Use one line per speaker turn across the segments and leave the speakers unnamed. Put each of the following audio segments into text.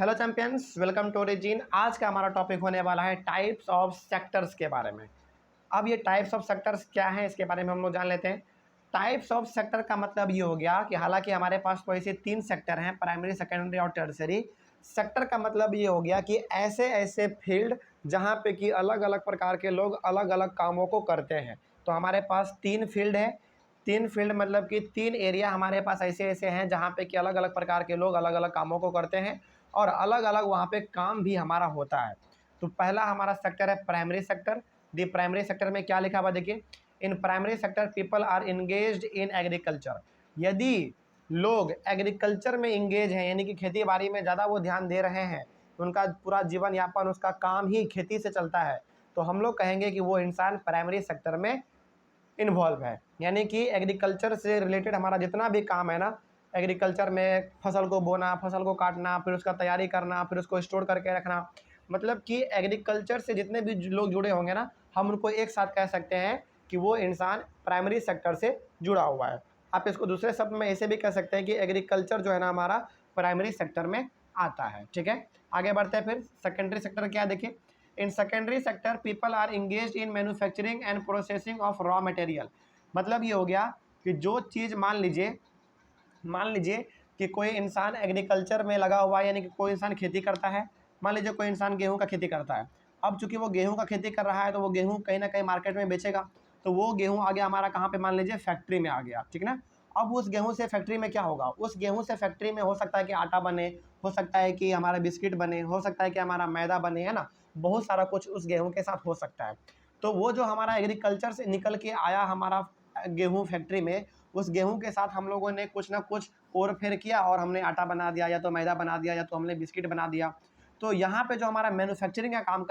Hello champions, welcome to Origin. आज का हमारा टॉपिक होने वाला है टाइप्स ऑफ सेक्टर्स के बारे में। अब ये टाइप्स ऑफ सेक्टर्स क्या हैं इसके बारे में हम लोग जान लेते हैं। टाइप्स ऑफ सेक्टर का मतलब ये हो गया कि हालांकि हमारे पास तो ऐसे 3 सेक्टर हैं, प्राइमरी, सेकेंडरी और टर्सरी। सेक्टर का मतलब ये हो गया कि ऐसे ऐसे फील्ड जहाँ पे कि अलग अलग प्रकार के लोग अलग अलग कामों को करते हैं। तो हमारे पास 3 फील्ड है। 3 फील्ड मतलब कि 3 एरिया हमारे पास ऐसे ऐसे हैं जहाँ पे कि अलग अलग प्रकार के लोग अलग अलग कामों को करते हैं और अलग अलग वहाँ पे काम भी हमारा होता है। तो पहला हमारा सेक्टर है primary sector. The primary sector में क्या लिखा हुआ देखिए, in primary sector people are engaged in agriculture. यदि लोग एग्रीकल्चर में इंगेज हैं यानी कि खेती बाड़ी में ज़्यादा वो ध्यान दे रहे हैं, उनका पूरा जीवन यापन उसका काम ही खेती से चलता है, तो हम लोग कहेंगे कि वो इंसान प्राइमरी सेक्टर में इन्वॉल्व है। यानी कि एग्रीकल्चर से रिलेटेड हमारा जितना भी काम है ना, एग्रीकल्चर में फसल को बोना, फसल को काटना, फिर उसका तैयारी करना, फिर उसको स्टोर करके रखना, मतलब कि एग्रीकल्चर से जितने भी लोग जुड़े होंगे ना, हम उनको एक साथ कह सकते हैं कि वो इंसान प्राइमरी सेक्टर से जुड़ा हुआ है। आप इसको दूसरे शब्द में ऐसे भी कह सकते हैं कि एग्रीकल्चर जो है ना हमारा प्राइमरी सेक्टर में आता है। ठीक है, आगे बढ़ते हैं। फिर सेकेंडरी सेक्टर क्या देखिए, in secondary sector people are engage in manufacturing and processing of raw material. मतलब ये हो गया कि जो चीज़ मान लीजिए कि कोई इंसान एग्रीकल्चर में लगा हुआ है, यानी कि कोई इंसान खेती करता है। मान लीजिए कोई इंसान गेहूं का खेती करता है। अब चूंकि वो गेहूं का खेती कर रहा है तो वो गेहूं कहीं ना कहीं मार्केट में बेचेगा, तो वो गेहूं आ गया हमारा कहाँ पे, मान लीजिए फैक्ट्री में आ गया। ठीक ना। अब उस गेहूं से फैक्ट्री में क्या होगा, उस गेहूं से फैक्ट्री में हो सकता है कि आटा बने, हो सकता है कि हमारा बिस्किट बने, हो सकता है कि हमारा मैदा बने, है ना, बहुत सारा कुछ उस गेहूं के साथ हो सकता है। तो वो जो हमारा एग्रीकल्चर से निकल के आया हमारा गेहूं फैक्ट्री में, उस गेहूं के साथ हम लोगों ने कुछ ना कुछ और फेर किया और हमने आटा बना दिया, या तो मैदा बना दिया, या तो हमने बिस्किट बना दिया। तो यहाँ पे जो हमारा मैन्युफैक्चरिंग का काम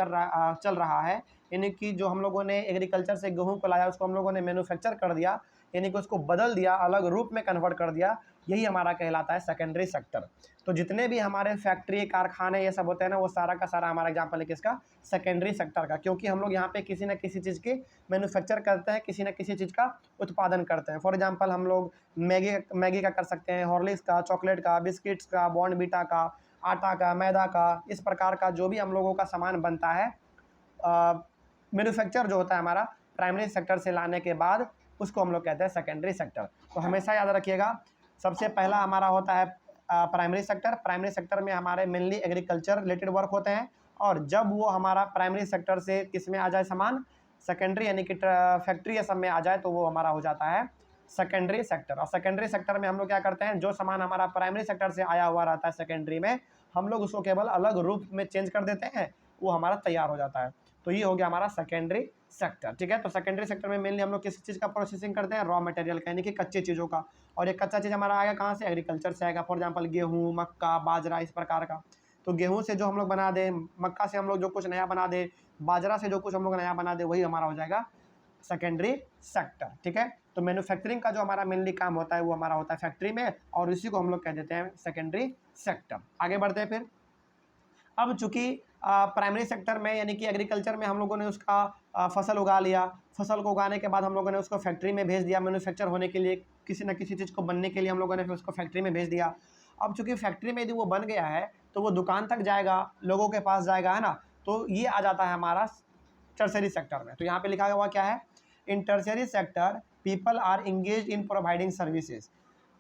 चल रहा है, यानी कि जो हम लोगों ने एग्रीकल्चर से गेहूं को लाया उसको हम लोगों ने मैन्युफैक्चर कर दिया, यानी कि उसको बदल दिया, अलग रूप में कन्वर्ट कर दिया, यही हमारा कहलाता है सेकेंडरी सेक्टर। तो जितने भी हमारे फैक्ट्री, कारखाने ये सब होते हैं ना, वो सारा का सारा हमारा एग्जाम्पल है किसका, सेकेंडरी सेक्टर का। क्योंकि हम लोग यहाँ पे किसी न किसी चीज़ की मैन्युफैक्चर करते हैं, किसी न किसी चीज़ का उत्पादन करते हैं। फॉर एग्जाम्पल हम लोग मैगी का कर सकते हैं, हॉर्लिक्स का, चॉकलेट का, बिस्किट्स का, बॉर्नवीटा का, आटा का, मैदा का, इस प्रकार का जो भी हम लोगों का सामान बनता है, मैन्युफैक्चर जो होता है हमारा प्राइमरी सेक्टर से लाने के बाद, उसको हम लोग कहते हैं सेकेंडरी सेक्टर। तो हमेशा याद रखिएगा, सबसे पहला हमारा होता है प्राइमरी सेक्टर। प्राइमरी सेक्टर में हमारे मेनली एग्रीकल्चर रिलेटेड वर्क होते हैं, और जब वो हमारा प्राइमरी सेक्टर से किस में आ जाए सामान, सेकेंडरी यानी कि फैक्ट्री या सब में आ जाए, तो वो हमारा हो जाता है सेकेंडरी सेक्टर। और सेकेंडरी सेक्टर में हम लोग क्या करते हैं, जो सामान हमारा प्राइमरी सेक्टर से आया हुआ रहता है सेकेंडरी में, हम लोग उसको केवल अलग रूप में चेंज कर देते हैं, वो हमारा तैयार हो जाता है। तो ये हो गया हमारा सेकेंडरी सेक्टर। ठीक है, तो सेकेंडरी सेक्टर में मेनली हम लोग किस चीज़ का प्रोसेसिंग करते हैं, रॉ मटेरियल का, यानी कि कच्चे चीज़ों का। और ये कच्चा चीज़ हमारा आएगा कहाँ से, एग्रीकल्चर से आएगा। फॉर एग्जाम्पल गेहूँ, मक्का, बाजरा, इस प्रकार का। तो गेहूँ से जो हम लोग बना दें, मक्का से हम लोग जो कुछ नया बना दें, बाजरा से जो कुछ हम लोग नया बना दें, वही हमारा हो जाएगा सेकेंडरी सेक्टर। ठीक है, तो मैन्युफैक्चरिंग का जो हमारा मेनली काम होता है वो हमारा होता है फैक्ट्री में, और इसी को हम लोग कह देते हैं सेकेंडरी सेक्टर। आगे बढ़ते हैं। फिर अब चूंकि प्राइमरी सेक्टर में यानी कि एग्रीकल्चर में हम लोगों ने उसका फसल उगा लिया, फसल को उगाने के बाद हम लोगों ने उसको फैक्ट्री में भेज दिया मैन्युफैक्चर होने के लिए, किसी न किसी चीज़ को बनने के लिए हम लोगों ने फिर उसको फैक्ट्री में भेज दिया। अब चूंकि फैक्ट्री में यदि वो बन गया है तो वो दुकान तक जाएगा, लोगों के पास जाएगा, है ना। तो ये आ जाता है हमारा टर्सरी सेक्टर में। तो यहाँ पे लिखा हुआ क्या है, in tertiary sector people are engage in providing services.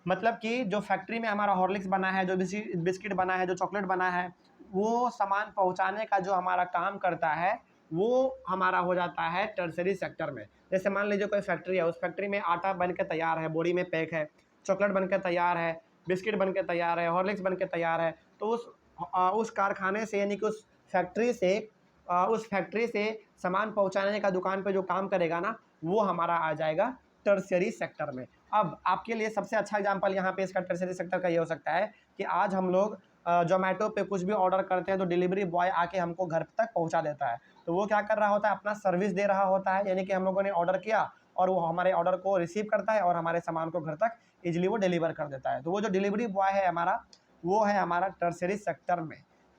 मतलब कि जो फैक्ट्री में हमारा हॉर्लिक्स बना है, जो बिस्किट बना है, जो चॉकलेट बना है, वो सामान पहुंचाने का जो हमारा काम करता है वो हमारा हो जाता है टर्सरी सेक्टर में। जैसे मान लीजिए कोई फैक्ट्री है, उस फैक्ट्री में आटा बन के तैयार है, बोरी में पैक है, चॉकलेट बन के तैयार है, बिस्किट बन के तैयार है, हॉर्लिक्स बन के तैयार है। तो उस कारखाने से यानी कि उस फैक्ट्री से सामान पहुंचाने का दुकान पे जो काम करेगा ना, वो हमारा आ जाएगा टर्सरी सेक्टर में। अब आपके लिए सबसे अच्छा एग्जांपल यहाँ पे इसका टर्सरी सेक्टर का ये हो सकता है कि आज हम लोग जोमेटो पे कुछ भी ऑर्डर करते हैं तो डिलीवरी बॉय आके हमको घर तक पहुँचा देता है। तो वो क्या कर रहा होता है, अपना सर्विस दे रहा होता है, यानी कि हम लोगों ने ऑर्डर किया और वो हमारे ऑर्डर को रिसीव करता है और हमारे सामान को घर तक ईजिली वो डिलीवर कर देता है। तो वो जो डिलीवरी बॉय है हमारा, वो है हमारा टर्सरी सेक्टर में।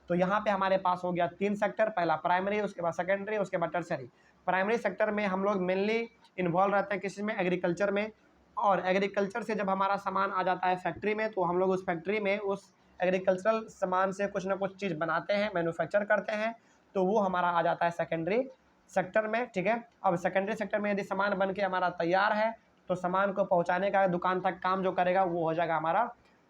तो यहाँ पे हमारे पास हो गया 3 सेक्टर, पहला प्राइमरी, उसके बाद सेकेंडरी, उसके बाद टर्सरी। प्राइमरी सेक्टर में हम लोग मेनली इन्वॉल्व रहते हैं किसी में, एग्रीकल्चर में। और एग्रीकल्चर से जब हमारा सामान आ जाता है फैक्ट्री में, तो हम लोग उस फैक्ट्री में उस एग्रीकल्चरल सामान से कुछ ना कुछ चीज़ बनाते हैं, मैन्युफैक्चर करते हैं, तो वो हमारा आ जाता है सेकेंडरी सेक्टर में, ठीक है। अब सेकेंडरी सेक्टर में यदि सामान बन के हमारा तैयार है तो सामान को पहुंचाने का दुकान तक काम जो करेगा वो हो जाएगा हमारा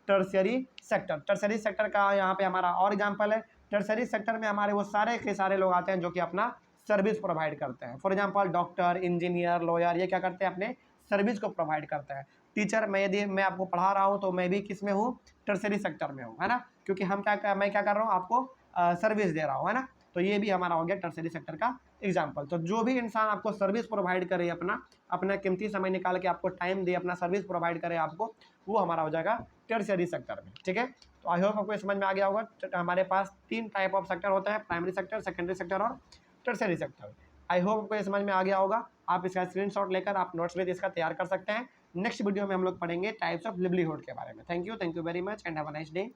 टर्शियरी सेक्टर। टर्शियरी सेक्टर का यहाँ पे हमारा और एग्जांपल है, टर्शियरी सेक्टर में हमारे वो सारे के सारे लोग आते हैं जो कि अपना सर्विस प्रोवाइड करते हैं। For example doctor, engineer, lawyer, ये क्या करते हैं, अपने सर्विस को प्रोवाइड करते हैं। टीचर, मैं यदि मैं आपको पढ़ा रहा हूँ तो मैं भी किस में हूँ, टर्शियरी सेक्टर में हूँ, है ना, क्योंकि मैं क्या कर रहा हूँ, आपको सर्विस दे रहा हूँ, है ना। तो ये भी हमारा हो गया टर्शियरी सेक्टर का एग्जाम्पल। तो जो भी इंसान आपको सर्विस प्रोवाइड करे, अपना कीमती समय निकाल के आपको टाइम दे, अपना सर्विस प्रोवाइड करे आपको, वो हमारा हो जाएगा टर्शियरी सेक्टर में, ठीक है। तो आई होप आपको समझ में आ गया होगा। हमारे पास 3 टाइप ऑफ सेक्टर होता है, प्राइमरी सेक्टर, सेकेंडरी सेक्टर और टर्शियरी सेक्टर। आई होप आपको ये समझ में आ गया होगा। आप इसका स्क्रीनशॉट लेकर आप नोट्स में इसका तैयार कर सकते हैं। नेक्स्ट वीडियो में हम लोग पढ़ेंगे टाइप्स ऑफ लिवलीहुड के बारे में। Thank you very much and have a nice day.